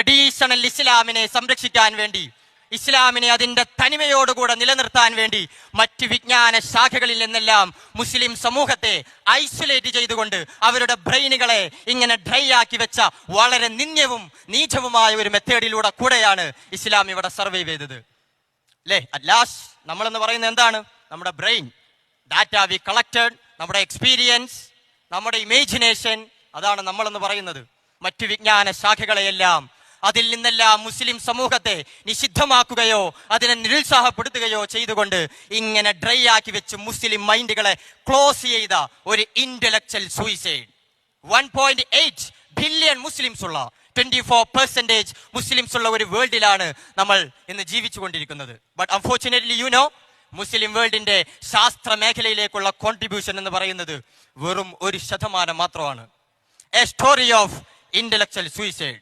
Traditional ഇസ്ലാമിനെ സംരക്ഷിക്കാൻ വേണ്ടി, ഇസ്ലാമിനെ അതിന്റെ തനിമയോടുകൂടെ നിലനിർത്താൻ വേണ്ടി മറ്റ് വിജ്ഞാന ശാഖകളിൽ നിന്നെല്ലാം മുസ്ലിം സമൂഹത്തെ ഐസൊലേറ്റ് ചെയ്തുകൊണ്ട് അവരുടെ ബ്രെയിനുകളെ ഇങ്ങനെ ഡ്രൈ ആക്കി വെച്ച വളരെ നിന്ദ്യവും നീചവുമായ ഒരു മെത്തേഡിലൂടെ കൂടെയാണ് ഇസ്ലാം ഇവിടെ സർവൈവ് ചെയ്തത് അല്ലേ. അറ്റ് ലാസ്റ്റ് നമ്മളെന്ന് പറയുന്നത് എന്താണ്? നമ്മുടെ ബ്രെയിൻ, ഡാറ്റ വി കളക്റ്റഡ്, നമ്മുടെ എക്സ്പീരിയൻസ്, നമ്മുടെ ഇമാജിനേഷൻ, അതാണ് നമ്മളെന്ന് പറയുന്നത്. മറ്റു വിജ്ഞാന ശാഖകളെയെല്ലാം അതിൽ നിന്നെല്ലാം മുസ്ലിം സമൂഹത്തെ നിഷിദ്ധമാക്കുകയോ അതിനെ നിരുത്സാഹപ്പെടുത്തുകയോ ചെയ്തുകൊണ്ട് ഇങ്ങനെ ഡ്രൈ ആക്കി വെച്ച് മുസ്ലിം മൈൻഡുകളെ ക്ലോസ് ചെയ്ത ഒരു ഇന്റലക്ച്വൽ സൂയിസൈഡ്. 1.8 ബില്യൺ മുസ്ലിംസ് ഉള്ള 24% മുസ്ലിംസ് ഉള്ള ഒരു വേൾഡിലാണ് നമ്മൾ ഇന്ന് ജീവിച്ചുകൊണ്ടിരിക്കുന്നത്. ബട്ട് അൺഫോർച്ചുനേറ്റ്ലി മുസ്ലിം വേൾഡിന്റെ ശാസ്ത്ര മേഖലയിലേക്കുള്ള കോൺട്രിബ്യൂഷൻ എന്ന് പറയുന്നത് വെറും 1% മാത്രമാണ്. A story of intellectual suicide.